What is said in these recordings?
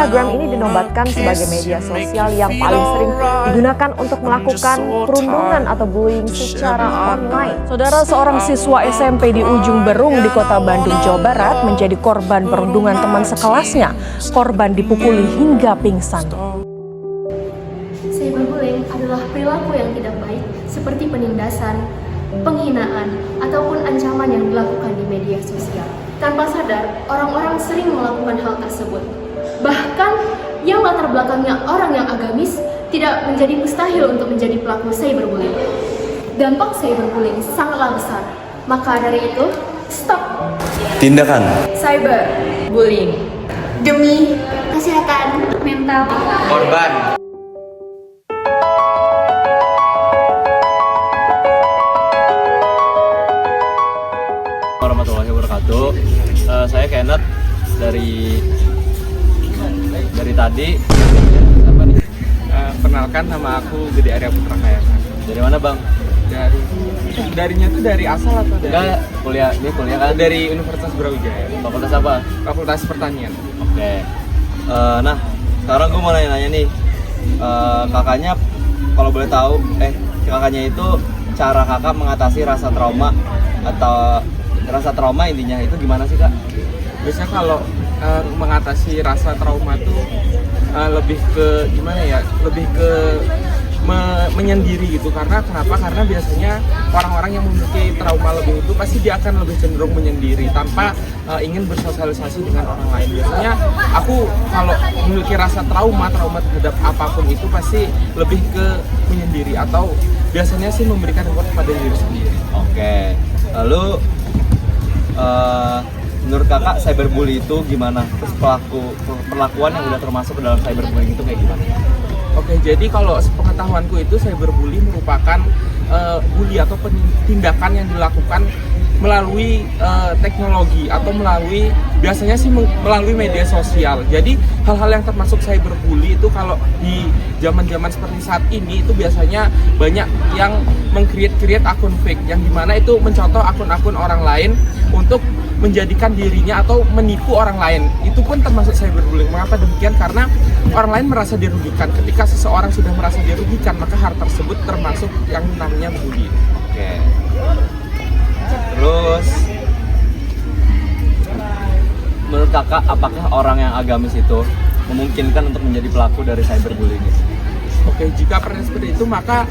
Instagram ini dinobatkan sebagai media sosial yang paling sering digunakan untuk melakukan perundungan atau bullying secara online. Saudara, seorang siswa SMP di Ujung Berung di Kota Bandung, Jawa Barat menjadi korban perundungan teman sekelasnya. Korban dipukuli hingga pingsan. Cyberbullying adalah perilaku yang tidak baik seperti penindasan, penghinaan, ataupun ancaman yang dilakukan di media sosial. Tanpa sadar, orang-orang sering melakukan hal tersebut. Bahkan yang latar belakangnya orang yang agamis tidak menjadi mustahil untuk menjadi pelaku cyberbullying. Dampak cyberbullying sangatlah besar. Maka dari itu, stop tindakan cyberbullying demi kesehatan mental korban. Warahmatullahi wabarakatuh. Saya Kenneth dari tadi. Apa nih? Perkenalkan, nama aku Gede Arya Putra Kayana. Dari mana, Bang? Darinya tuh dari asal atau dari? Enggak, kuliah kan? Dari Universitas Brawijaya. Fakultas apa? Fakultas Pertanian. Oke. Nah, sekarang gue mau nanya nih. Kakaknya, kalau boleh tahu, kakaknya itu cara kakak mengatasi rasa trauma atau rasa trauma intinya itu gimana sih, Kak? Biasanya kalau mengatasi rasa trauma tuh lebih ke gimana ya? Lebih ke menyendiri gitu. Karena biasanya orang-orang yang memiliki trauma lebih itu pasti dia akan lebih cenderung menyendiri tanpa ingin bersosialisasi dengan orang lain. Biasanya aku kalau memiliki rasa trauma terhadap apapun itu pasti lebih ke menyendiri atau biasanya sih memberikan reward pada diri sendiri. Oke. Lalu menurut kakak cyberbully itu gimana? Terus perlakuan yang udah termasuk ke dalam cyberbullying itu kayak gimana? Oke, jadi kalau sepengetahuanku itu cyberbully merupakan bully atau tindakan yang dilakukan melalui teknologi atau biasanya sih melalui media sosial. Jadi hal-hal yang termasuk cyberbully itu kalau di zaman-zaman seperti saat ini itu biasanya banyak yang meng-create akun fake yang dimana itu mencontoh akun-akun orang lain untuk menjadikan dirinya atau menipu orang lain. Itu pun termasuk cyberbullying. Mengapa demikian? Karena orang lain merasa dirugikan. Ketika seseorang sudah merasa dirugikan, maka hal tersebut termasuk yang namanya bully. Oke. Terus kakak, apakah orang yang agamis itu memungkinkan untuk menjadi pelaku dari cyberbullying ini? Oke, jika pernah seperti itu maka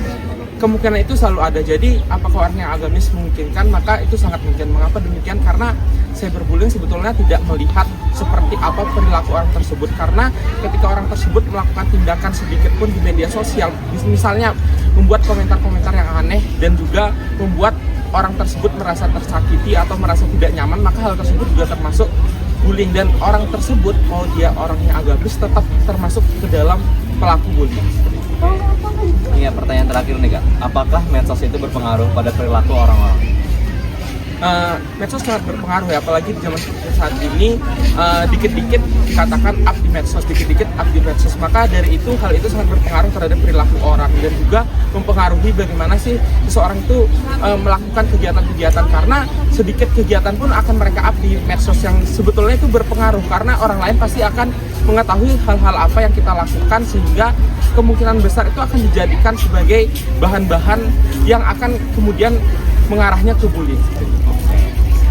kemungkinan itu selalu ada. Jadi apakah orang yang agamis memungkinkan? Maka itu sangat mungkin. Mengapa demikian? Karena cyberbullying sebetulnya tidak melihat seperti apa perilaku orang tersebut. Karena ketika orang tersebut melakukan tindakan sedikit pun di media sosial, misalnya membuat komentar-komentar yang aneh dan juga membuat orang tersebut merasa tersakiti atau merasa tidak nyaman, maka hal tersebut juga termasuk bullying. Dan orang tersebut, mau dia orang yang agamis, tetap termasuk ke dalam pelaku bullying. Iya, pertanyaan terakhir nih Kak, apakah medsos itu berpengaruh pada perilaku orang-orang? Medsos sangat berpengaruh ya, apalagi di zaman seperti saat ini, dikit-dikit dikatakan up di medsos, dikit-dikit up di medsos. Maka dari itu, hal itu sangat berpengaruh terhadap perilaku orang dan juga mempengaruhi bagaimana sih seseorang itu melakukan kegiatan-kegiatan, karena sedikit kegiatan pun akan mereka up di medsos yang sebetulnya itu berpengaruh, karena orang lain pasti akan mengetahui hal-hal apa yang kita lakukan, sehingga kemungkinan besar itu akan dijadikan sebagai bahan-bahan yang akan kemudian mengarahnya ke bullying.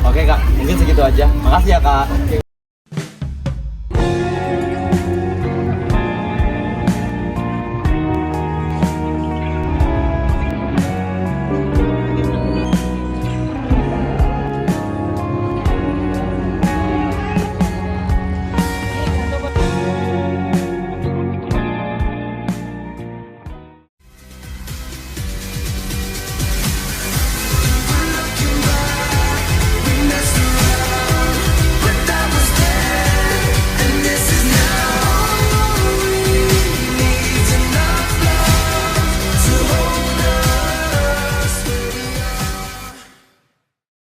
Oke Kak, mungkin segitu aja. Makasih ya Kak. Oke.